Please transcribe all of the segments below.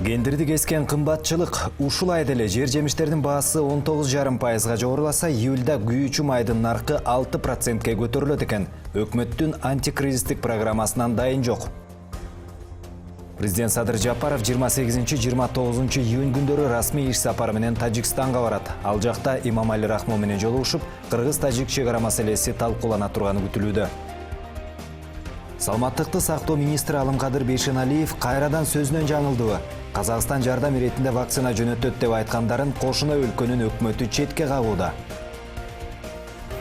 Гендерди кескен кымбатчылык ушулай деле жер жемиштердин баасы 19,5%га жогоруласа, июлда күйүүчү майдын наркы 6%ге көтөрүлөт экен. Өкмөттүн антикризистик программасынан дайын жок. Президент Садыр Жапаров 28-29 июнь күндөрү расмий иш сапары менен Тажикстанга барат. Ал жакта Имамали Рахмон менен жолугушуп, кыргыз-тажик чек ара маселеси талкуулана турганы күтүлүүдө. Саламаттыкты сактоо министри Алымкадыр Бейшеналиев кайрадан сөзүнөн жаңылдыбы. Казакстан жардам иретинде вакцина жөнөтөт деп айткандарын кошуна өлкөнүн өкмөтү четке кагууда.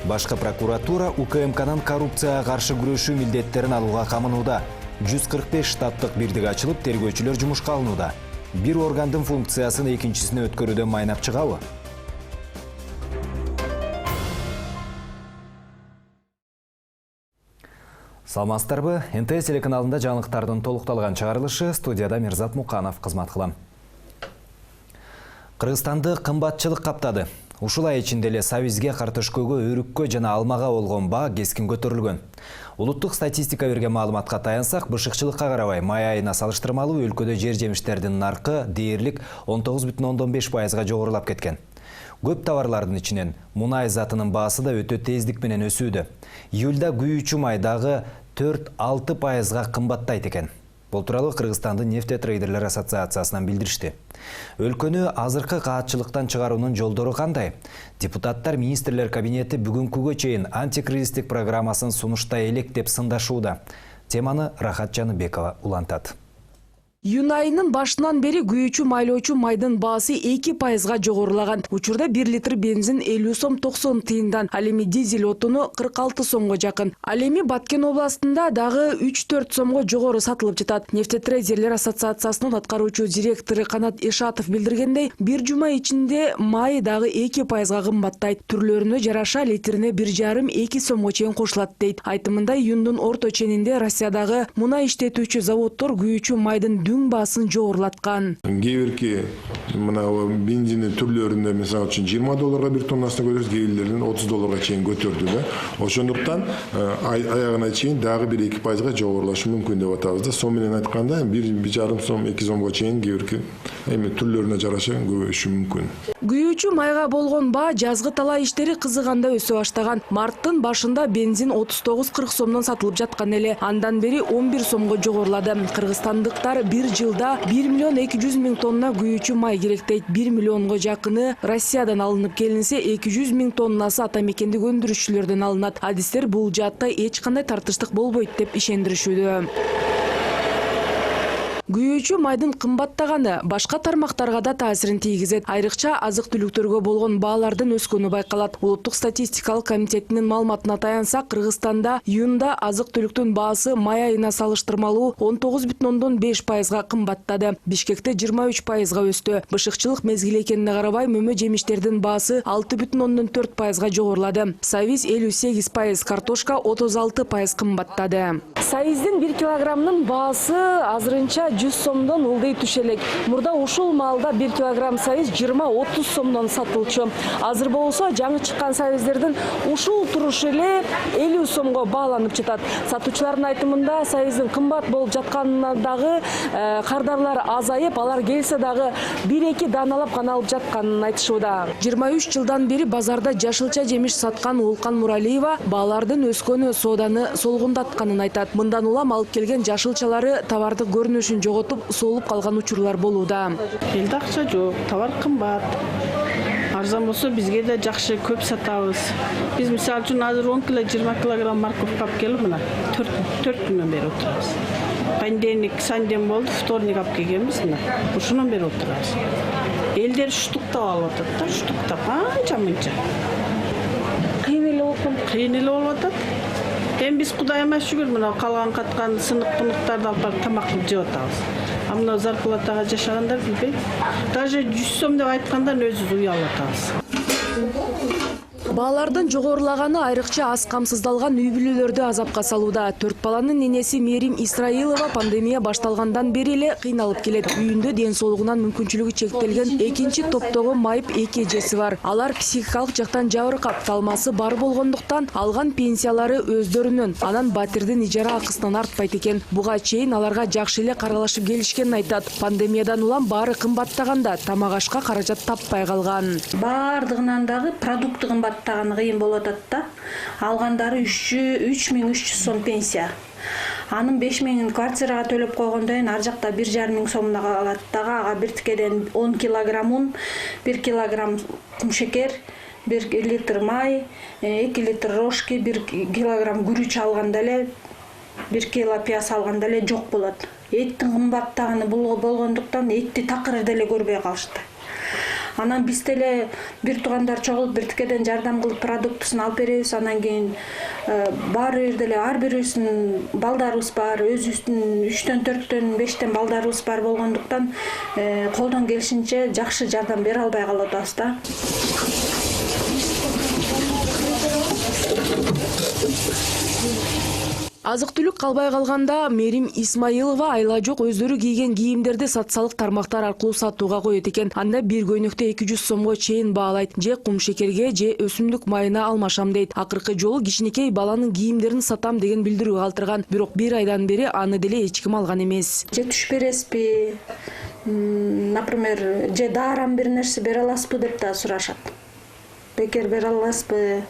Башкы прокуратура УКМКнын коррупцияга каршы күрөшүү милдеттерин алууга камынууда. 145 штаттык бирдик ачылып, тергөөчүлөр жумушка алынууда. Бир органдын функциясын экинчисине өткөрүүдөн майнап чыгабы? Саламатсыздарбы? НТС телеканалында жаңылыктардын толукталган чыгарылышы, студияда Мирзат Муканов кызмат кылам. Кыргызстанды кымбатчылык каптады. Ушулай ичинде эле сабизге, картошкөгө, өрүккө жана алмага болгон баа кескин көтөрүлгөн. Улуттук статистика берген маалыматка таянсак, бышыкчылыкка карабай май айына салыштырмалуу өлкөдө жер жемиштердин наркы дээрлик 19,5%га жогорулап кеткен. Көп товарлардын ичинен мунай затынын баасы да өтө тездик менен өсүүдө. Июлда күйүүчү май дагы 4-6%га кымбаттайт экен. Бул тууралуу Кыргызстандын нефтетрейдерлер ассоциациясынан билдиришти. Өлкөнү азыркы каатчылыктан чыгаруунун жолдору кандай? Депутаттар министрлер кабинети бүгүнкүгө чейин антикризистик программасын сунуштай элек деп сындашууда. Теманы Рахат Жаныбекова улантат. Июнь айынын башынан бери күйүүчү майлоочу майдын баасы 2%га жогорулаган. Учурда 1 литр бензин 50 сом 90 тыйындан, ал эми дизель отуну 46 сомго жакын. Ал эми Баткен областында дагы 3-4 сомго жогору сатылып жатат. Нефтетрейдерлер ассоциациясынын аткаруучу директору Канат Ишатов билдиргендей, бир жума ичинде май дагы 2%га кымбаттайт. Түрлөрүнө жараша литрине 1,5-2 сомго чейин кошулат дейт. Айтымында июндун орто ченинде Россиядагы мунай иштетүүчү заводдор күйүүчү майдын баасын жогорулаткан. Кээ-бирки мына бензин түрлөрүндө мисалы үчүн $20 бир тоннасына көтөрүп, кээ-бирлерин $30 чейин көтөрдү да. Ошондуктан аягына чейин дагы 1-2%га жогорулашы мүмкүн деп атабыз да. Сом менен айтканда 1,5 сом 2 сомго чейин кээ-бирки түрлөрүнө жараша көбөйүшү мүмкүн. Күйүүчү майга болгон баа жазгы талаа иштери кызыганда өсө баштаган. Марттын башында бензин 39-40 сомдон сатылып жаткан эле. Андан бери 11 сомго жогорулады. Кыргызстандыктар бир жылда 1,2 миллион тонна күйүүчү май керектейт. 1 миллионго жакыны Россиядан алынып келинсе, 200,000 тоннасы ата мекендик өндүрүүчүлөрдөн алынат. Адистер бул жаатта эч кандай тартыштык болбойт деп ишендиришүүдө. Күйүүчү майдын кымбаттаганы башка тармактарга да таасирин тийгизет. Айрыкча азык-түлүктөргө болгон баалардын өскөнү байкалат. Улуттук статистикалык комитетинин маалыматына таянсак, Кыргызстанда июнда азык-түлүктүн баасы май айына салыштырмалуу 19,5%га кымбаттады. Бишкекте 23%га өстү. Бышыкчылык мезгил экенине карабай, мөмө жемиштердин баасы 6,4%га жогорулады. Сабиз 58%, картошка 36% кымбаттады. Сабиздин 1 килограммынын баасы азырынча 100 сомдон улдей түшелек. Мурда ушул маалда 1 килограмм сабиз 20-30 сомдон сатылчу. Азыр болсо жаңы чыккан сабиздердин ушул турушу эле 50 сомго бааланып жатат. Сатуучулардын айтымында сабиздин кымбат болуп жатканына дагы кардарлар азайып, алар келсе дагы 1-2 даналап гана алып жатканын айтышууда. 23 жылдан бери базарда жашылча жемиш саткан Улкан Муралиева баалардын өскөнү сооданы солгундатканын айтат. Мындан улам алып келген жашылчалары товардык көрүнүшүн жоготуп, соолуп калган учурлар болууда. Элде акча жок, товар кымбат. Арзан болсо бизге да жакшы көп сатабыз. Биз мисалы үчүн азыр 10 кило 20 килограмм морковка алып келип мына 4 күнөн бери отурабыз. Понедельник, санден болду, вторник алып келгенбиз мына. Ушундан бери отурабыз. Элдер штуктап алып атат да, штуктап анча-мынча. Кыйын эле болуп атат. Эми биз Кудайыма шүгүр мына калган каткан сынык-пыныктарды алып барып тамак кылып жеп атабыз. А мына зарплатага жашагандар билбейм. Даже 100 сом деп айткандан өзүбүз уялып атабыз. Баалардын жогорулаганы айрыкча аз камсыздалган үй бүлөлөрдү азапка салууда. 4 баланын ненеси Мерим Исраилова пандемия башталгандан бери эле кыйналып келет. Үйүндө ден соолугунан мүмкүнчүлүгү чектелген экинчи топтогу майып эки эжеси бар. Алар психикалык жактан жабыркап, талмасы бар болгондуктан алган пенсиялары өздөрүнөн, анан батирдин ижара акысынан артпайт экен. Буга чейин аларга жакшы эле каралашып келишкенин айтат. Пандемиядан улам баары кымбаттаганда тамак ашка каражат таппай калган. Бардыгынан дагы продукты кымбаттаганы кыйын болуп атат да. Алгандары 3300 сом пенсия. Анын 5000 квартирага төлөп койгондон кийин ар жакта 1,5 сомдо калат дагы. Ага бир тикеден 10 килограмм ун, 1 килограмм кумшекер, 1 литр май, 2 литр рожки, 1 килограмм күрүч алганда эле, 1 кило пияз алганда эле жок болот. Эттин кымбаттаганы болгондуктан этти такыр деле көрбөй калышты. Анан биз деле бир туугандар чогулуп бир тикеден жардам кылып продуктусын алып беребиз. Анан кийин баары бир деле ар бирибиздин балдарыбыз бар, өзүбүздүн 3төн 4төн 5тен балдарыбыз бар болгондуктан колдон келишинче жакшы жардам бере албай калып атабыз да. Азык-түлүк калбай калганда Мерим Исмаилова айла жок өздөрү кийген кийимдерди социалдык тармактар аркылуу сатууга коет экен. Анда бир көйнөктө 200 сомго чейин баалайт. Же кум шекерге, же өсүмдүк майына алмашам дейт. Акыркы жолу кичинекей баланын кийимдерин сатам деген билдирүү калтырган. Бирок бир айдан бери аны деле эч ким алган эмес. Же түш бересизби? Например, же дарам бир нерсе бере аласызбы деп да сурашат. Бекер бере аласызбы?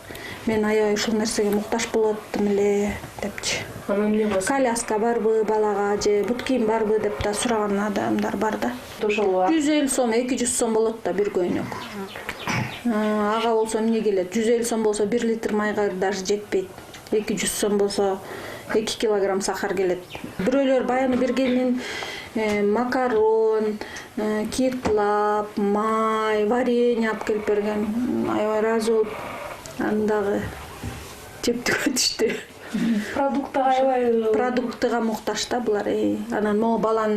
Мен аябай ушул нерсеге муктаж болот эле депчи. Коляска барбы балага, же бут кийим барбы деп да сураган адамдар бар да. 150 сом, 200 сом болот да бир көйнөк. Ага болсо эмне келет? 150 сом болсо 1 литр майга даже жетпейт. 200 сом болсо 2 килограмм сахар келет. Бирөөлөр баяны бергенин макарон, кетлап, май, варенье алып келип берген. Аябай ыраазы болуп андагы жептиккө түштү. Продуктыга муктаж да булар. Анан могу бала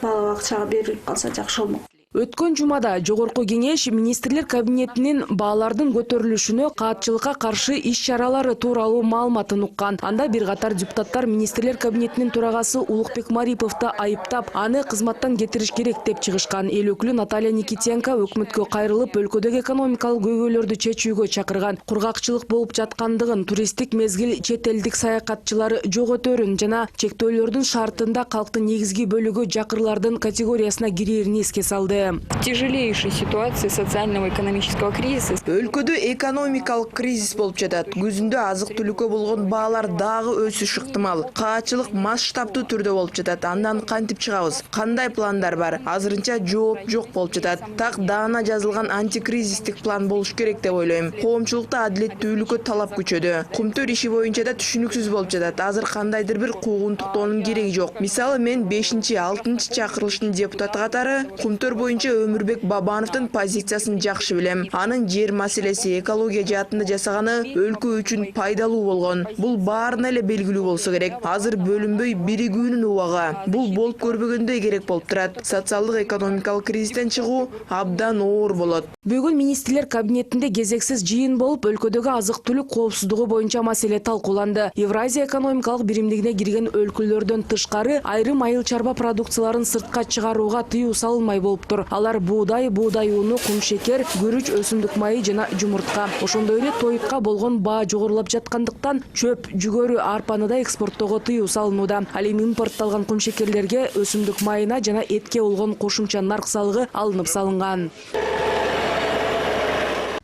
бакчага берип калса жакшы болмок. Өткөн жумада жогорку кеңеш министрлер кабинетинин баалардын көтөрүлүшүнө каатчылыкка каршы иш-чаралары тууралуу маалыматын уккан. Анда бир катар депутаттар министрлер кабинетинин турагасы Улукбек Мариповду айыптап, аны кызматтан кетириш керек деп чыгышкан. Эл өкүлү Наталья Никитенко өкмөткө кайрылып, өлкөдөгү экономикалык көйгөйлөрдү чечүүгө чакырган. Кургакчылык болуп жаткандыгын, туристтик мезгил чет элдик саякатчылары жоготөрүн жана чектөөлөрдүн шартында калктын негизги бөлүгү жакырлардын категориясына кирээрин эске салды. Тяжелейшей ситуации социального и экономического кризиса. Өлкөдө экономикалык кризис болуп жатат. Күзүндө азык-түлүккө болгон баалар дагы өсүш ыктымал. Каатчылык масштабдуу түрдө болуп жатат. Андан кантип чыгабыз? Кандай пландар бар? Азырынча жооп жок болуп жатат. Так даана жазылган антикризистик план болуш керек деп ойлойм. Коомчулукта адилеттүүлүккө талап күчөдү. Кумтөр иши боюнча да түшүнүксүз болуп жатат. Азыр кандайдыр бир куугунтуктоонун кереги жок. Мисалы мен 5-6 чакырылыштын депутаты катары Кумтөр боюнча Өмүрбек Бабановдун позициясын жакшы билем. Анын жер маселеси, экология жаатында жасаганы өлкө үчүн пайдалуу болгон. Бул баарына эле белгилүү болсо керек. Азыр бөлүнбөй биригүүнүн убагы. Бул болуп көрбөгөндөй керек болуп турат. Социалдык экономикалык кризистен чыгуу абдан оор болот. Бүгүн министрлер кабинетинде кезексиз жыйын болуп, өлкөдөгү азык-түлүк коопсуздугу боюнча маселе талкууланды. Евразия экономикалык биримдигине кирген өлкөлөрдөн тышкары айрым айыл чарба продукцияларын сыртка чыгарууга тыюу салынмай болуптур. Алар буудай уну, кум шекер, күрүч, өсүмдүк майы жана жумуртка. Ошондой эле тойтка болгон баа жогорулап жаткандыктан чөп, жүгөрү, арпаны да экспорттоого тыюу салынууда. Ал эми импортталган кум шекерлерге, өсүмдүк майына жана этке болгон кошумча нарк салыгы алынып салынган.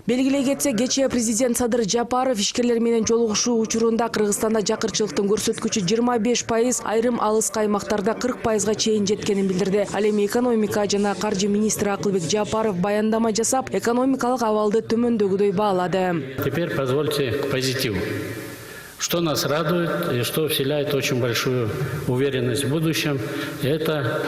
Белгилей кетсе, кечээ президент Садыр Жапаров ишкерлер менен жолугушуу учурунда Кыргызстанда жакырчылыктын көрсөткүчү 25%, айрым алыс аймактарда 40%га чейин жеткенин билдирди. Ал эми экономика жана каржы министри Акылбек Жапаров баяндама жасап, экономикалык абалды төмөндөгүдөй баалады. Теперь позвольте к позитиву. Что нас радует и что вселяет очень большую уверенность в будущем, это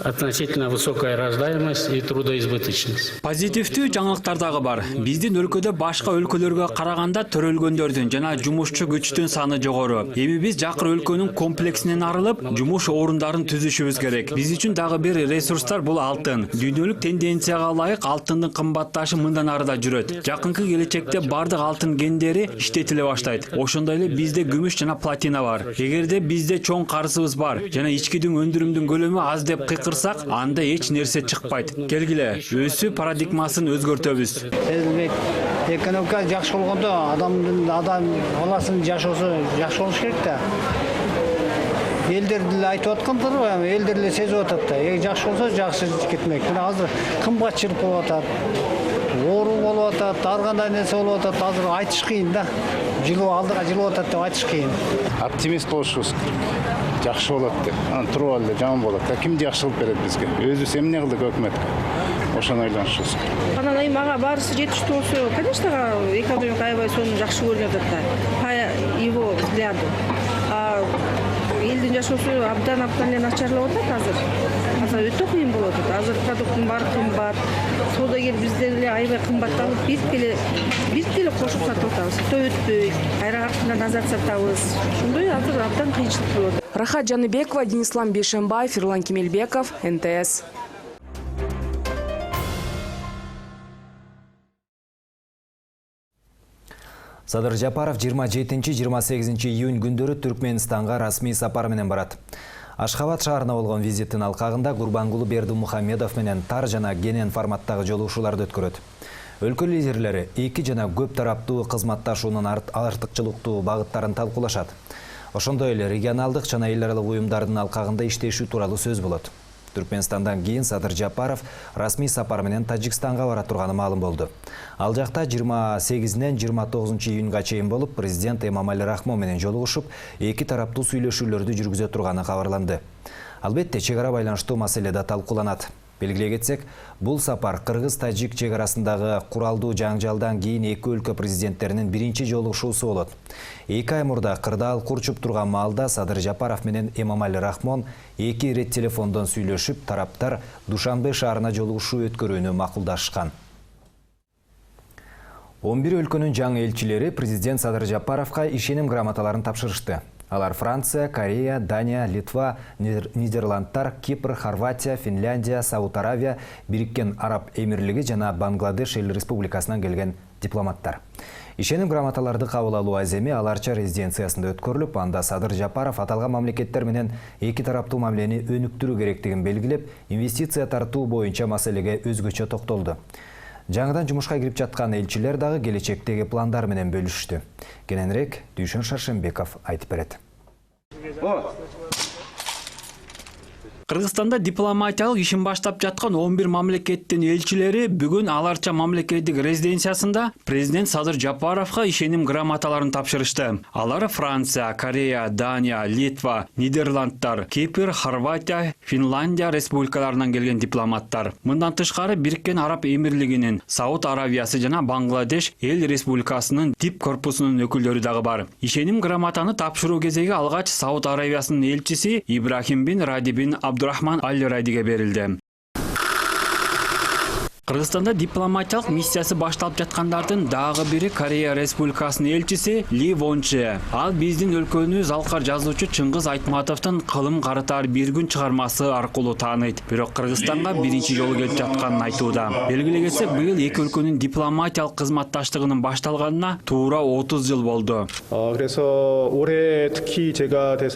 относительно высокая рождаемость и трудоизбыточность. Позитивдүү жаңылыктар дагы бар. Биздин өлкөдө башка өлкөлөргө караганда төрөлгөндөрдүн жана жумушчу күчтүн саны жогору. Эми биз жакыр өлкөнүн комплексинен арылып, жумуш орундарын түзүшүбүз керек. Биз үчүн дагы бир ресурстар бул алтын. Дүйнөлүк тенденцияга ылайык алтындын кымбатташы мындан ары да жүрөт. Жакынкы келечекте бардык алтын кендери иштетиле баштайт. Ошондой эле бизде күмүш жана платина бар. Эгерде бизде чоң карызыбыз бар жана ичкидин өндүрүмдүн көлөмү аз деп кырсак, анда эч нерсе чыкпайт. Келгиле, өсүү парадигмасын өзгөртөбүз. Экономика жакшы болгондо адам баласынын жашоосу жакшы болуш керек да. Элдер деле айтып аткандыр, элдер деле сезип атат да. Жакшы болсо жакшы кетмек. Мына азыр кымбатчылык болуп атат. Оору болуп атат, ар кандай нерсе болуп атат. Азыр айтыш кыйын да. Жылуу алдыга жылып атат деп айтыш кыйын. Оптимист болушубуз керек. Жакшы болот деп. Туруп алды, жаман болот. Кимди жакшы кылып берет бизге? Өзүбүз эмне кылдык өкмөткө? Ошону ойлонушубуз керек. Анан эми мага баарысы жетиштүү болсо, конечно, экономика аябай сонун жакшы көрүнүп атат да. По его взгляду. Элдин жашоосу абдан эле начарлап атат азыр. Азыр өтө кыйын болуп атат. Азыр продукттун баары кымбат. Соодагер бизден эле аябай кымбатталып, бирк эле кошуп сатып атабыз. Өтпөй, кайра артына назар сатабыз. Ошондой азыр абдан кыйынчылык болуп атат. Рахат Жаныбекова, Денислам Бейшембаев, Ирлан Кемелбеков, НТС. Садыр Жапаров 27-28 июнь күндөрү Түркменистанга расмий сапар менен барат. Ашхабад шаарына болгон визиттин алкагында Гурбангулы Бердимухамедов менен тар жана кенен форматтагы жолугушууларды өткөрөт. Өлкө лидерлери эки жана көп тараптуу кызматташуунун артыкчылыктуу багыттарын талкуулашат. Ошондой эле регионалдык жана эл аралык уюмдардын алкагында иштешүү тууралуу сөз болот. Түркменистандан кийин Садыр Жапаров расмий сапар менен Тажикстанга бара турганы маалым болду. Ал жакта 28-нен 29 июнга чейин болуп, президент Эмомали Рахмон менен жолугушуп, эки тараптуу сүйлөшүүлөрдү жүргүзө турганы кабарланды. Албетте, чек ара байланыштуу маселе да талкууланат. Белгилей кетсек, бул сапар Кыргыз-Тажик чек арасындагы куралдуу жаңжалдан кийин эки өлкө президенттеринин биринчи жолугушуусу болот. 2 ай мурда кырдаал курчуп турган маалда Садыр Жапаров менен Эмомали Рахмон эки ирет телефондон сүйлөшүп, тараптар Душанбе шаарына жолугушуу өткөрүүнү макулдашкан. 11 өлкөнүн жаңы элчилери президент Садыр Жапаровга ишеним грамоталарын тапшырышты. Алар Франция, Корея, Дания, Литва, Нидерландтар, Кипр, Хорватия, Финляндия, Сауд Аравия, Бириккен Араб Эмирлиги жана Бангладеш эл республикасынан келген дипломаттар. Ишеним грамоталарды кабыл алуу аземи аларча резиденциясында өткөрүлүп, анда Садыр Жапаров аталган мамлекеттер менен эки тараптуу мамилени өнүктүрүү керектигин белгилеп, инвестиция тартуу боюнча маселеге өзгөчө токтолду. Жаңыдан жумушка кирип жаткан элчилер дагы келечектеги пландар менен бөлүштү. Кененирээк Дүйшөн Шаршенбеков айтып берет. Кыргызстанда дипломатиялык ишин баштап жаткан 11 мамлекеттин элчилери бүгүн аларча мамлекеттик резиденциясында президент Садыр Жапаровга ишеним грамоталарын тапшырышты. Алар Франция, Корея, Дания, Литва, Нидерландтар, Кипр, Хорватия, Финляндия республикаларынан келген дипломаттар. Мындан тышкары Бириккен Араб Эмирлигинин, Сауд Аравиясы жана Бангладеш эл республикасынын дип корпусунун өкүлдөрү дагы бар. Ишеним грамотаны тапшыруу кезеги алгач Сауд Аравиясынын элчиси Ибрахим бин Ради бин Абдурахман Аль-Радиге берилди. Кыргызстанда дипломатиялык миссиясы башталып жаткандардын дагы бири Корея Республикасынын элчиси Ли Вонче. Ал биздин өлкөнү залкар жазуучу Чыңгыз Айтматовдун Кылым карытар бир күн чыгармасы аркылуу тааныйт. Бирок Кыргызстанга биринчи жолу келип жатканын айтууда. Белгилей кетсек, быйыл эки өлкөнүн дипломатиялык кызматташтыгынын башталганына туура 30 жыл болду.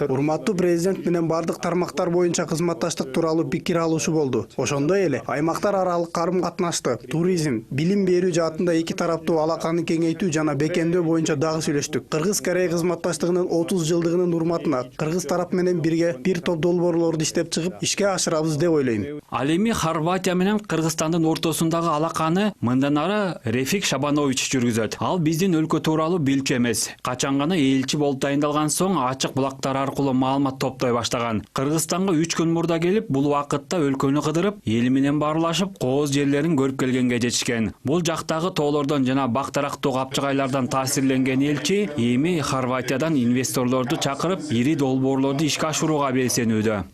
Урматтуу президент менен бардык тармактар боюнча кызматташтык тууралуу пикир алышуу болду. Ошондой эле аймактар аралык карым-катмаш, туризм, билим берүү жаатында эки тараптуу алаканы кеңейтүү жана бекемдөө боюнча дагы сүйлөштүк. Кыргыз-Корея кызматташтыгынын 30 жылдыгынын урматына кыргыз тарап менен бирге бир топ долбоорлорду иштеп чыгып, ишке ашырабыз деп ойлойм. Ал эми Хорватия менен Кыргызстандын ортосундагы алаканы мындан ары Рефик Шабанович жүргүзөт. Ал биздин өлкө тууралуу билчү эмес. Качан гана элчи болуп дайындалган соң ачык булактар аркылуу маалымат топтой баштаган. Кыргызстанга 3 күн мурда келип, бул убакытта өлкөнү кыдырып, эл менен баарлашып, кооз жерлерин келишимдерин көрүп келгенге жетишкен. Бул жактагы тоолордон жана бактарактуу капчыгайлардан таасирленген элчи эми Хорватиядан инвесторлорду чакырып, ири долбоорлорду ишке ашырууга белсенүүдө.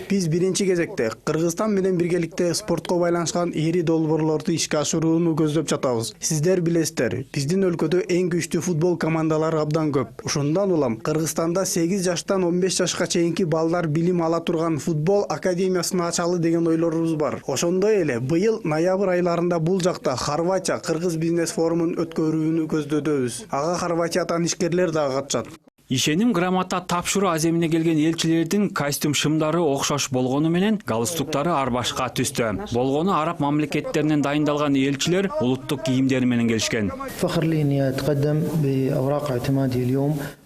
Биз биринчи кезекте Кыргызстан менен биргеликте спортко байланышкан ири долбоорлорду ишке ашырууну көздөп жатабыз. Сиздер билесиздер, биздин өлкөдө эң күчтүү футбол командалары абдан көп. Ошондон улам Кыргызстанда 8 жаштан 15 жашка чейинки балдар билим ала турган футбол академиясын ачалы деген ойлорубуз бар. Ошондой эле быйыл ноябрь айларында бул жакта Хорватия Кыргыз бизнес форумун өткөрүүнү көздөдөбүз. Ага Хорватиядан ишкерлер дагы катышат. Ишеним грамота тапшыруу аземине келген элчилердин костюм шымдары окшош болгону менен галстуктары ар башка түстө. Болгону араб мамлекеттеринен дайындалган элчилер улуттук кийимдери менен келишкен.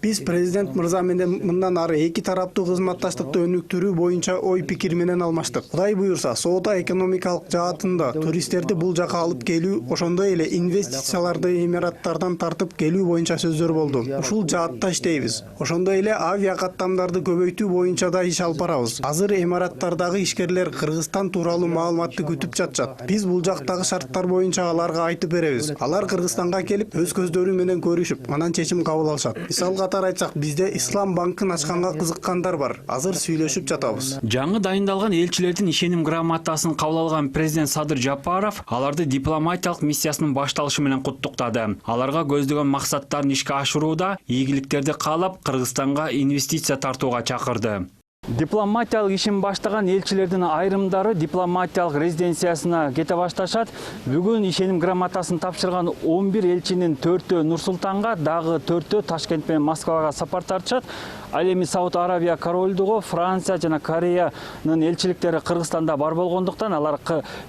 Биз президент мырза менен мындан ары эки тараптуу кызматташтыкты өнүктүрүү боюнча ой пикир менен алмаштык. Кудай буюрса, соода экономикалык жаатында туристтерди бул жака алып келүү, ошондой эле инвестицияларды Эмираттардан тартып келүү боюнча сөздөр болду. Ушул жаатта иштейбиз. Ошондой эле авиа каттамдарды көбөйтүү боюнча да иш алып барабыз. Азыр Эмираттардагы ишкерлер Кыргызстан тууралуу маалыматты күтүп жатышат. Биз бул жактагы шарттар боюнча аларга айтып беребиз. Алар Кыргызстанга келип, өз көздөрү менен көрүшүп, анан чечим кабыл алышат. Мисал катары айтсак, бизде Ислам банкын ачканга кызыккандар бар. Азыр сүйлөшүп жатабыз. Жаңы дайындалган элчилердин ишеним грамотасын кабыл алган президент Садыр Жапаров аларды дипломатиялык миссиясынын башталышы менен куттуктады. Аларга көздөгөн максаттарын ишке ашырууда ийгиликтерди каалап, Кыргызстанга инвестиция тартууга чакырды. Дипломатиялык ишин баштаган элчилердин айрымдары дипломатиялык резиденциясына кете башташат. Бүгүн ишеним грамотасын тапшырган 11 элчинин 4-өө Нур-Султанга, дагы 4-өө Ташкент менен Москвага сапар тартышат. Ал эми Сауд Арабия корольдугу, Франция жана Кореянын элчиликтери Кыргызстанда бар болгондуктан алар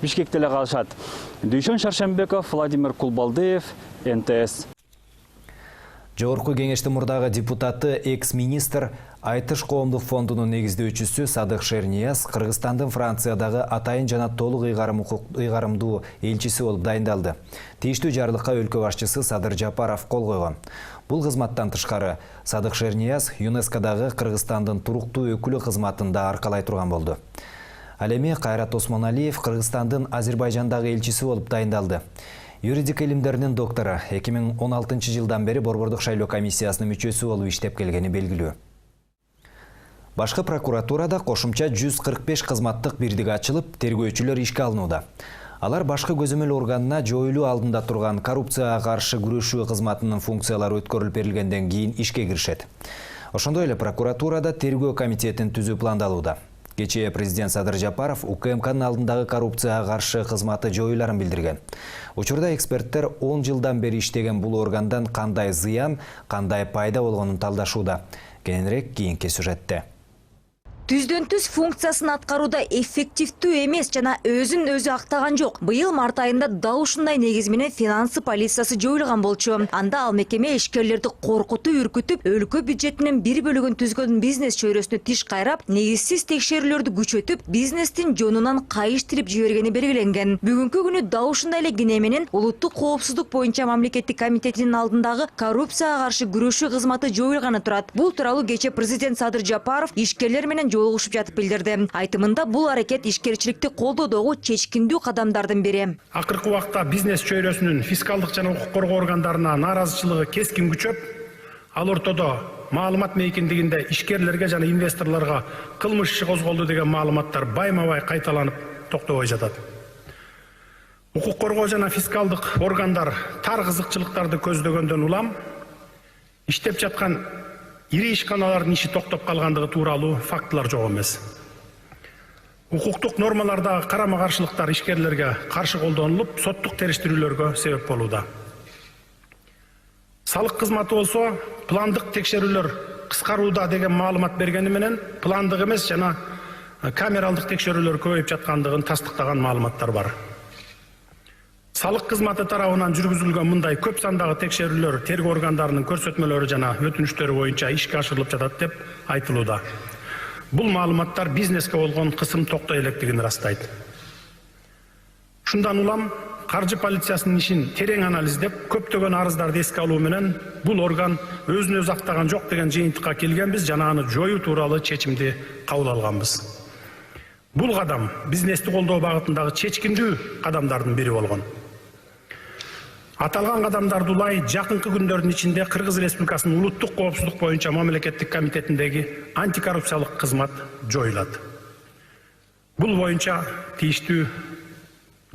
Бишкекте эле калышат. Дүйшөн Шаршембеков, Владимир Кулбалдыев, НТС. Жогорку кеңештин мурдагы депутаты экс-министр Айтыш коомдук фондунун негиздөөчүсү Садык Шернияз Кыргызстандын Франциядагы атайын жана толук ыйгарымдуу элчиси болуп дайындалды. Тийиштүү жарлыкка өлкө башчысы Садыр Жапаров кол койгон. Бул кызматтан тышкары Садык Шернияз ЮНЕСКОдагы Кыргызстандын туруктуу өкүлү кызматында аркалай турган болду. Ал эми Кайрат Осмоналиев Кыргызстандын Азербайжандагы элчиси болуп дайындалды. Юридика илимдеринин доктору 2016 жылдан бери Борбордук шайлоо комиссиясынын мүчөсү болуп иштеп келгени белгилүү. Башкы прокуратурада кошумча 145 кызматтык бирдик ачылып, тергөөчүлөр ишке алынууда. Алар башкы көзөмөл органына жоюлуу алдында турган коррупцияга каршы күрөшүү кызматынын функциялары өткөрүлүп берилгенден кийин ишке киришет. Ошондой эле прокуратурада тергөө комитетин түзүү пландалууда. Кечээ президент Садыр Жапаров УКМКнын алдындагы коррупцияга каршы кызматы жоюларын билдирген. Учурда эксперттер 10 жылдан бери иштеген бул органдан кандай зыян, кандай пайда болгонун талдашууда. Кененирээк кийинки сюжетте. Түздөн түз функциясын аткарууда эффективдүү эмес жана өзүн өзү актаган жок. Быйыл март айында дал ушундай негиз менен финансы полициясы жоюлган болчу. Анда ал мекеме ишкерлерди коркутуп, үркүтүп, өлкө бюджетинин бир бөлүгүн түзгөн бизнес чөйрөсүнө тиш кайрап, негизсиз текшерүүлөрдү күчөтүп, бизнестин жонунан кайыштырып жибергени белгиленген. Бүгүнкү күнү дал ушундай эле кине менен улуттук коопсуздук боюнча мамлекеттик комитетинин алдындагы коррупцияга каршы күрөшүү кызматы жоюлганы турат. Бул тууралуу кечээ президент Садыр Жапаров ишкерлер менен жолугушуп жатып билдирди. Айтымында бул аракет ишкерчиликти колдоодогу чечкиндүү кадамдардын бири. Акыркы убакта бизнес чөйрөсүнүн фискалдык жана укук коргоо органдарына нааразычылыгы кескин күчөп, ал ортодо маалымат мейкиндигинде ишкерлерге жана инвесторлорго кылмыш иши козголду деген маалыматтар байма-бай кайталанып токтобой жатат. Укук коргоо жана фискалдык органдар тар кызыкчылыктарды көздөгөндөн улам иштеп жаткан ири ишканалардын иши токтоп калгандыгы тууралуу фактылар жок эмес. Укуктук нормалардагы карама-каршылыктар ишкерлерге каршы колдонулуп, соттук териштирүүлөргө себеп болууда. Салык кызматы болсо, пландык текшерүүлөр кыскарууда деген маалымат бергени менен, пландык эмес жана камералдык текшерүүлөр көбөйүп жаткандыгын тастыктаган маалыматтар бар. Салык кызматы тарабынан жүргүзүлгөн мындай көп сандагы текшерүүлөр тергөө органдарынын көрсөтмөлөрү жана өтүнүчтөрү боюнча ишке ашырылып жатат деп айтылууда. Бул маалыматтар бизнеске болгон кысым токтой электигин ырастайт. Ушундан улам каржы полициясынын ишин терең анализдеп, көптөгөн арыздарды эске алуу менен бул орган өзүн өзү актаган жок деген жыйынтыкка келгенбиз жана аны жоюу тууралуу чечимди кабыл алганбыз. Бул кадам бизнести колдоо багытындагы чечкиндүү кадамдардын бири болгон. Аталган кадамдарды улай жакынкы күндөрдүн ичинде Кыргыз Республикасынын улуттук коопсуздук боюнча мамлекеттик комитетиндеги антикоррупциялык кызмат жоюлат. Бул боюнча тийиштүү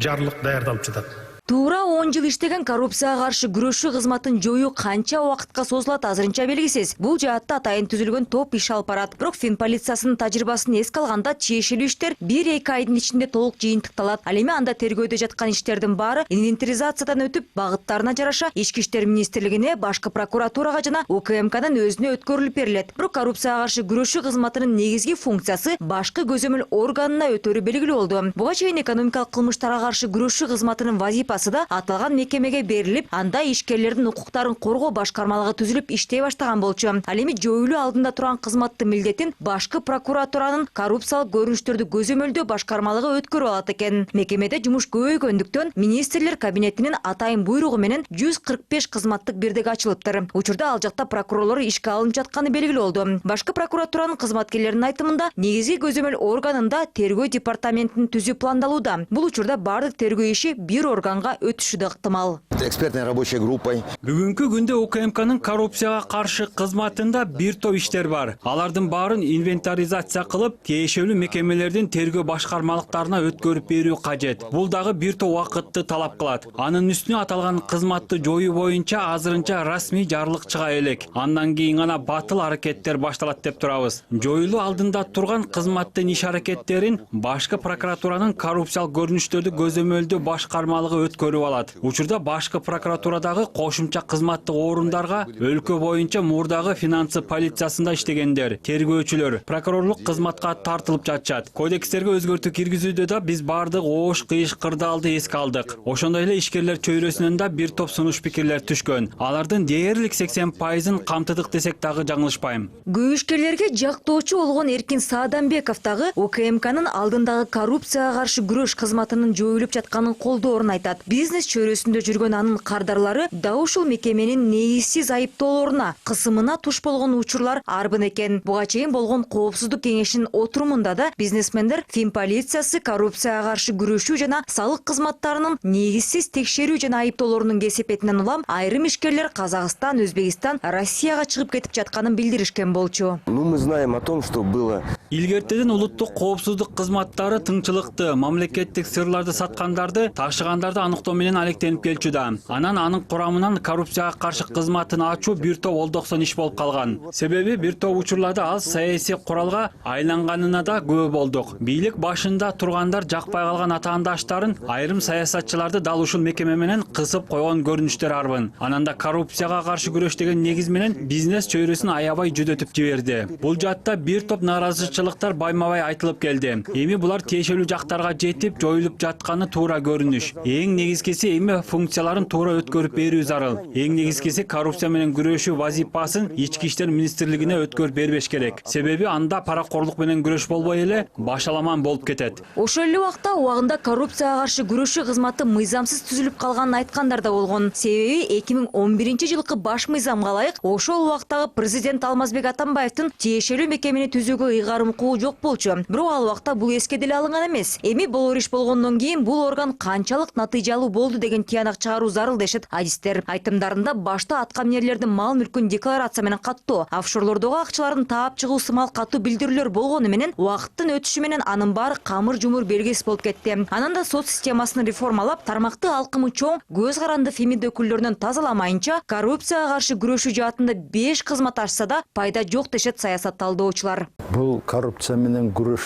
жарлык даярдалып жатат. Туура 10 жыл иштеген коррупцияга каршы күрөшүү кызматын жоюу канча убакытка созулат азырынча белгисиз. Бул жаатта атайын түзүлгөн топ иш алып барат. Бирок Финполициясынын тажрыйбасын эске алганда тиешелүү иштер 1-2 айдын ичинде толук жыйынтыкталат. Ал эми анда тергөөдө жаткан иштердин баары инвентаризациядан өтүп, багыттарына жараша Ички иштер министрлигине, башкы прокуратурага жана УКМКнын өзүнө өткөрүлүп берилет. Бирок коррупцияга каршы күрөшүү кызматынын негизги функциясы башкы көзөмөл органына өтөрү белгилүү болду. Буга чейин экономикалык кылмыштарга каршы күрөшүү кызматынын вазифасы да аталган мекемеге берилип, анда ишкерлердин укуктарын коргоо башкармалыгы түзүлүп иштей баштаган болчу. Ал эми жоюлуу алдында турган кызматтын милдетин башкы прокуратуранын коррупциялык көрүнүштөрдү көзөмөлдөө башкармалыгы өткөрүп алат экен. Мекемеде жумуш көбөйгөндүктөн министрлер кабинетинин атайын буйругу менен 145 кызматтык бирдек ачылыптыр. Учурда ал жакта прокурорлор ишке алынып жатканы белгилүү болду. Башкы прокуратуранын кызматкерлеринин айтымында негизги көзөмөл органында тергөө департаментин түзүү пландалууда. Бул учурда бардык тергөө иши бир органга өтүшү ыктымал. Экспертной рабочей группой. Бүгүнкү күндө УКМКнын коррупцияга каршы кызматында бир топ иштер бар. Алардын баарын инвентаризация кылып, тиешелүү мекемелердин тергөө башкармалыктарына өткөрүп берүү кажет. Бул дагы бир топ убакытты талап кылат. Анын үстүнө аталган кызматты жоюу боюнча азырынча расмий жарлык чыга элек. Андан кийин гана батыл аракеттер башталат деп турабыз. Жоюлуу алдында турган кызматтын иш аракеттерин башкы прокуратуранын коррупциялык көрүнүштөрдү көзөмөлдөө башкармалыгы өткөрүп алат. Учурда башкы прокуратурадагы кошумча кызматтык орундарга өлкө боюнча мурдагы финансы полициясында иштегендер, тергөөчүлөр, прокурорлук кызматка тартылып жатышат. Кодекстерге өзгөртүү киргизүүдө да биз бардык оош, кыйыш, кырдаалды эске алдык. Ошондой эле ишкерлер чөйрөсүнөн да бир топ сунуш пикирлер түшкөн. Алардын дээрлик 80%-ын камтыдык десек дагы жаңылышпайм. Көп ишкерлерге жактоочу болгон Эркин Саадамбеков дагы УКМКнын алдындагы коррупцияга каршы күрөш кызматынын жоюлуп жатканын колдоорун айтат. Бизнес чөйрөсүндө жүргөн анын кардарлары дал ушул мекеменин негизсиз айыптоолоруна, кысымына туш болгон учурлар арбын экен. Буга чейин болгон коопсуздук кеңешинин отурумунда да бизнесмендер Финполициясы коррупцияга каршы күрөшүү жана салык кызматтарынын негизсиз текшерүү жана айыптоолорунун кесепетинен улам айрым ишкерлер Казакстан, Өзбекстан, Россияга чыгып кетип жатканын билдиришкен болчу. Мы знаем о том, что было. Илгертеден улуттук коопсуздук кызматтары тыңчылыкты, мамлекеттик сырларды саткандарды, ташыгандарды аныктоо менен алектенип келчү да. Анан анын курамынан коррупцияга каршы кызматын ачуу бир топ олдоксон иш болуп калган. Себеби бир топ учурларда ал саясий куралга айланганына да күбө болдук. Бийлик башында тургандар жакпай калган атаандаштарын, айрым саясатчыларды дал ушул мекеме менен кысып койгон көрүнүштөр арбын. Ананда коррупцияга каршы күрөш деген негиз менен бизнес чөйрөсүн аябай жүдөтүп жиберди. Бул жаатта бир топ нааразычылыктар байма-бай айтылып келди. Эми булар тиешелүү жактарга жетип, жоюлуп жатканы туура көрүнүш. Эң негизгиси эми функцияларын туура өткөрүп берүү зарыл. Эң негизгиси коррупция менен күрөшүү вазифасын Ички иштер министрлигине өткөрүп бербеш керек. Себеби анда паракорлук менен күрөш болбой эле башаламан болуп кетет. Ошол эле убакта убагында коррупцияга каршы күрөшүү кызматы мыйзамсыз түзүлүп калганын айткандар да болгон. Себеби 2011-жылкы баш мыйзамга ылайык ошол убактагы президент Алмазбек Атамбаевдин тиешелүү мекемени түзүүгө ыйгарым укугу жок болчу. Бирок ал убакта бул эске деле алынган эмес. Эми болор иш болгондон кийин бул орган канчалык натыйжалуу болду деген тыянак чыгаруу зарыл дешет адистер. Айтымдарында башта аткаминерлердин мал мүлкүн декларация менен каттоо, офшорлордогу акчалардын таап чыгуу сымал катуу билдирүүлөр болгону менен убакыттын өтүшү менен анын баары камыр жумур белгисиз болуп кетти. Анан да сот системасын реформалап, тармакты алкымы чоң, көз каранды фемид өкүлдөрүнөн тазаламайынча коррупцияга каршы күрөшүү жаатында 5 кызмат ачса да пайда жок дешет саясат талдоочулар. Бул коррупция менен күрөш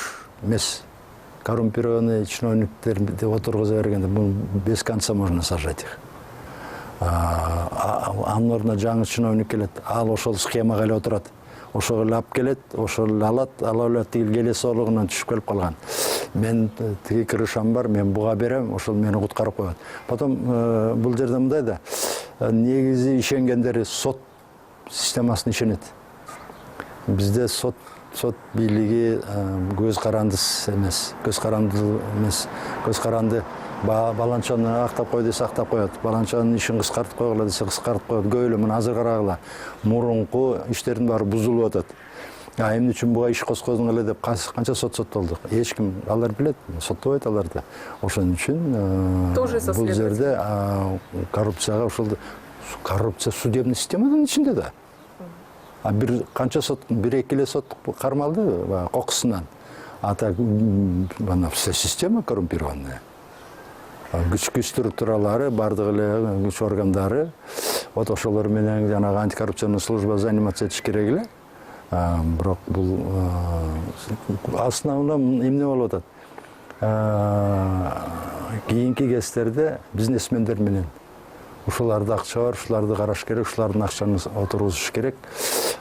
эмес. Коррумпированный чиновниктерди отургуза бергенде бул без конца можно сажать их. Анын ордуна жаңы чиновник келет, ал ошол схемага эле отурат. Ошол эле алып келет, ошол эле алат, ала эле тигил келе соолугунан түшүп келип калган. Мен тиги крышам бар, мен буга берем, ошол мени куткарып коет. Потом бул жерде мындай да, негизи ишенгендери сот системасына ишенет. Бизде сот бийлиги көз карандыс эмес, көз каранды баланчаны актап кой десе актап коет, баланчанын ишин кыскартып койгула десе кыскартып коет. Көп эле мына азыр карагыла, мурунку иштердин баары бузулуп атат. Эмне үчүн буга иш козгодуң эле деп канча соттолду. Эч ким алар билет, соттобойт аларды. Ошон үчүн бул жерде коррупцияга ушул коррупция судебный системанын ичинде да. Бир канча сот, бир-эки эле сот кармалды кокусунан. А так вся система коррумпированная. Күчкү структуралары, бардыгы эле күч органдары, вот ошолор менен жанагы антикоррупционный служба заниматься этиш керек эле. Бирок бул основно эмне болуп атат? Кийинки кездерде бизнесмендер менен ушуларда акча бар, ушуларды караш керек, ушулардын акчаны отургузуш керек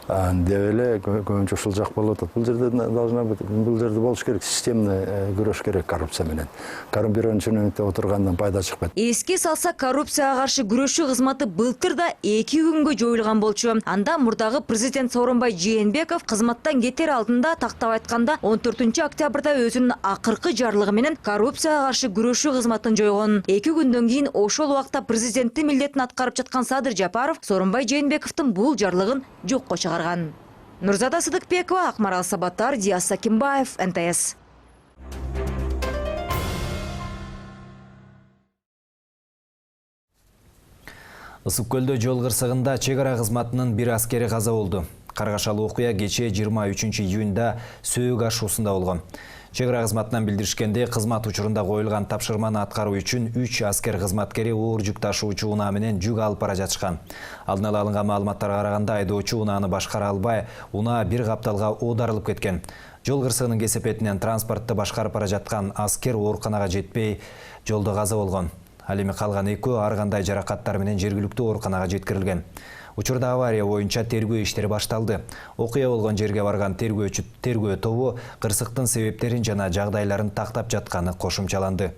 деп эле көбүнчө ушул жак болуп атат. Бул жерде должна быть, бул жерде болуш керек, системный күрөш керек коррупция менен. Коррумпированный чиновникте отургандан пайда чыкпайт. Эске салса, коррупцияга каршы күрөшүү кызматы былтыр да 2 күнгө жоюлган болчу. Анда мурдагы президент Сооронбай Жээнбеков кызматтан кетер алдында тактап айтканда 14 октябрда өзүнүн акыркы жарлыгы менен коррупцияга каршы күрөшүү кызматын жойгон. 2 күндөн кийин ошол убакта президенттин милдетин аткарып жаткан Садыр Жапаров Сооронбай Жээнбековдун бул жарлыгын жокко чыгарган. Нурзада Сыдыкбекова, Акмарал Сабаттар, Диас Сакимбаев, НТС. Ысык көлдө жол кырсыгында чек ара кызматынын бир аскери каза болду. Каргашалы окуя кечээ 23 июнда Сөөгү ашуусунда болгон. Чек ара кызматынан билдиришкенде, кызмат учурунда коюлган тапшырманы аткаруу үчүн 3 аскер кызматкери оор жүк ташуучу унаа менен жүк алып бара жатышкан. Алдын ала алынган маалыматтарга караганда, айдоочу унааны башкара албай, унаа бир капталга оодарылып кеткен. Жол кырсыгынын кесепетинен транспортты башкарып бара жаткан аскер ооруканага жетпей, жолдо каза болгон. Ал эми калган экөө ар кандай жаракаттар менен жергиликтүү ооруканага жеткирилген. Учурда авария боюнча тергөө иштери башталды. Окуя болгон жерге барган тергөө тобу кырсыктын себептерин жана жагдайларын тактап жатканы кошумчаланды.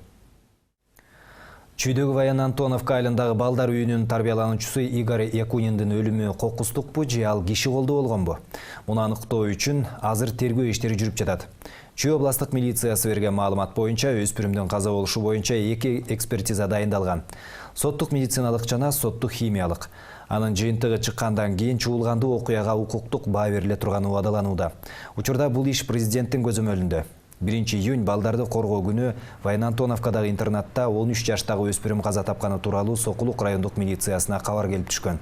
Чүйдөгү Ваян Антоновка айылындагы балдар үйүнүн тарбиялануучусу Игорь Якуниндин өлүмү кокустукпу же ал киши колдоо болгонбу? Муну аныктоо үчүн азыр тергөө иштери жүрүп жатат. Чүй областык милициясы берген маалымат боюнча өспүрүмдүн каза болушу боюнча 2 экспертиза дайындалган. Соттук медициналык жана соттук химиялык. Анын жыйынтыгы чыккандан кийин чуулгандуу окуяга укуктук баа бериле турганы убадаланууда. Учурда бул иш президенттин көзөмөлүндө. 1 июнь балдарды коргоо күнү Ваян Антоновкадагы интернатта 13 жаштагы өспүрүм каза тапканы тууралуу Сокулук райондук милициясына кабар келип түшкөн.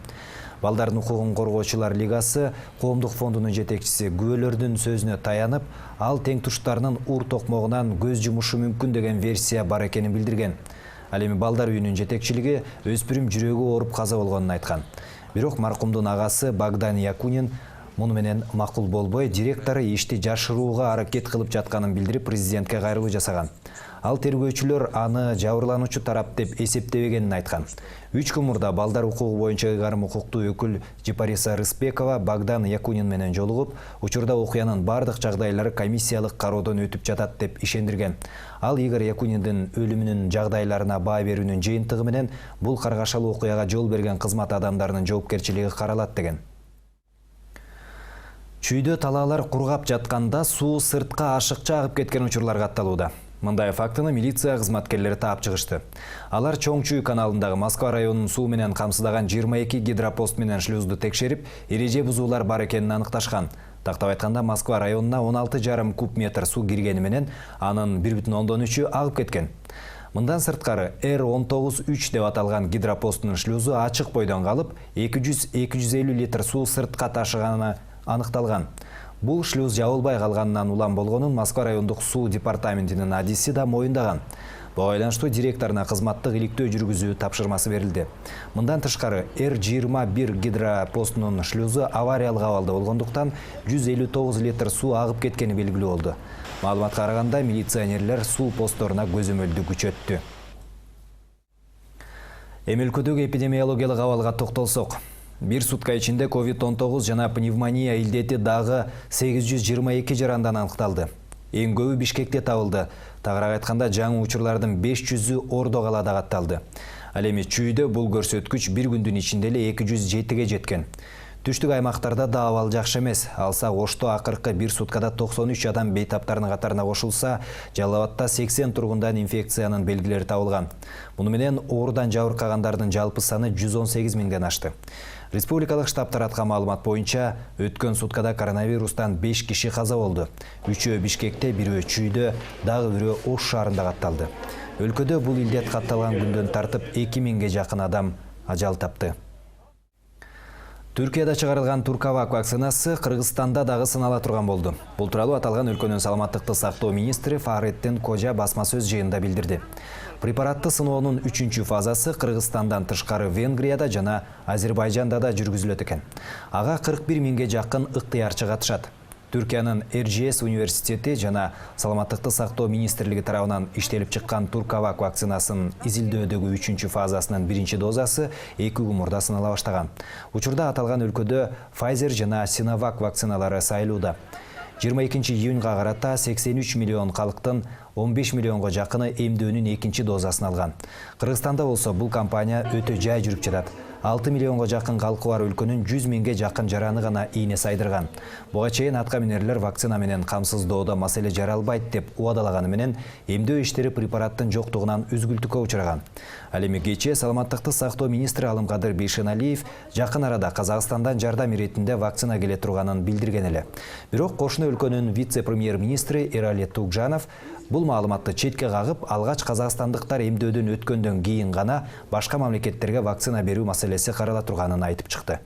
Балдардын укугун коргоочулар лигасы коомдук фондунун жетекчиси күбөлөрдүн сөзүнө таянып, ал тең туштарынын ур токмогунан көз жумушу мүмкүн деген версия бар экенин билдирген. Ал эми балдар үйүнүн жетекчилиги өспүрүм жүрөгү ооруп каза болгонун айткан. Бирок маркумдун агасы Богдан Якунин муну менен макул болбой, директору ишти жашырууга аракет кылып жатканын билдирип, президентке кайрылуу жасаган. Ал тергөөчүлөр аны жабырлануучу тарап деп эсептебегенин айткан. 3 күн мурда балдар укугу боюнча ыйгарым укуктуу өкүл Жипариса Рыспекова Богдан Якунин менен жолугуп, учурда окуянын бардык жагдайлары комиссиялык кароодон өтүп жатат деп ишендирген. Ал Игорь Якуниндин өлүмүнүн жагдайларына баа берүүнүн жыйынтыгы менен бул каргашалуу окуяга жол берген кызмат адамдарынын жоопкерчилиги каралат деген. Чүйдө талаалар кургап жатканда суу сыртка ашыкча агып кеткен учурлар катталууда. Мындай фактыны милиция кызматкерлери таап чыгышты. Алар Чоң Чүй каналындагы Москва районунун суу менен камсыздаган 22 гидропост менен шлюзду текшерип, эреже бузуулар бар экенин аныкташкан. Тактап айтканда, Москва районуна 16,5 куб метр суу киргени менен анын 1,3 агып кеткен. Мындан сырткары R19-3 деп аталган гидропосттун шлюзу ачык бойдон калып, 200-250 литр суу сыртка ташыганы аныкталган. Бул шлюз жабылбай калганынан улам болгонун Москва райондук суу департаментинин адиси да моюндаган. Буга байланыштуу директоруна кызматтык иликтөө жүргүзүү тапшырмасы берилди. Мындан тышкары R21 гидропостунун шлюзу авариялык абалда болгондуктан 159 литр суу агып кеткени белгилүү болду. Маалыматка караганда, милиционерлер суу постторуна көзөмөлдү күчөттү. Эми өлкөдөгү эпидемиологиялык абалга токтолсок, бир сутка ичинде COVID-19 жана пневмония илдети дагы 822 жарандан аныкталды. Эң көбү Бишкекте табылды. Тагыраак айтканда, жаңы учурлардын 500-ü Ордо калаада катталды. Ал эми Чүйдө бул көрсөткүч бир күндүн ичинде эле 207ге жеткен. Түштүк аймактарда да абал жакшы эмес. Алсак Ошто акыркы бир суткада 93 адам бейтаптарынын катарына кошулса, Жалал Абадта 80 тургундан инфекциянын белгилери табылган. Муну менен оорудан жабыркагандардын жалпы саны 118 миңден ашты. Республикалык штаб тараткан маалымат боюнча, өткөн суткада коронавирустан 5 киши каза болду. 3-өө Бишкекте, 1-өө Чүйдө, дагы 1-өө Ош шаарында катталды. Өлкөдө бул илдет катталган күндөн тартып 2000ге жакын адам ажал тапты. Түркияда чыгарылган Туркавак вакцинасы Кыргызстанда дагы сынала турган болду. Бул тууралуу аталган өлкөнүн саламаттыкты сактоо министри Фахретдин Кожа басма сөз жыйынында билдирди. Препаратты сыноонун 3-чү фазасы Кыргызстандан тышкары Венгрияда жана Азербайжанда да жүргүзүлөт экен. Ага 41 миңге жакын ыктыярчы катышат. Түркиянын РЖС университети жана саламаттыкты сактоо министрлиги тарабынан иштелип чыккан Туркавак вакцинасынын изилдөөдөгү 3-чү фазасынын 1-чи дозасы 2 күн мурда сынала баштаган. Учурда аталган өлкөдө Pfizer жана Sinovac вакциналары сайылууда. 22 июнга карата 83 миллион калктын 15 миллионго жакыны эмдөөнүн 2-чи дозасын алган. Кыргызстанда болсо бул кампания өтө жай жүрүп жатат. 6 миллионго жакын калкы бар өлкөнүн 100 миңге жакын жараны гана ийне сайдырган. Буга чейин атка минерлер вакцина менен камсыздоодо маселе жаралбайт деп убадалаганы менен эмдөө иштери препараттын жоктугунан үзгүлтүккө учураган. Ал эми кечээ саламаттыкты сактоо министри Алымкадыр Бейшеналиев жакын арада Казакстандан жардам иретинде вакцина келе турганын билдирген эле. Бирок кошуна өлкөнүн вице-премьер-министри Эрали Тугжанов бул маалыматты четке кагып, алгач казакстандыктар эмдөөдөн өткөндөн кийин гана башка мамлекеттерге вакцина берүү маселеси карала турганын айтып чыкты.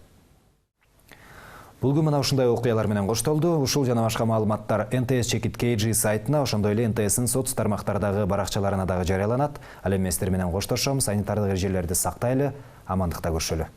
Бүгүн мына ушундай окуялар менен коштолду. Ушул жана башка маалыматтар НТС Чекит KG сайтына, ошондой эле НТС'ин соц тармактардагы баракчаларына дагы жарыяланат. Ал эми сиздер менен коштошом. Санитардык эрежелерди сактайлы, амандыкта көрүшөлү.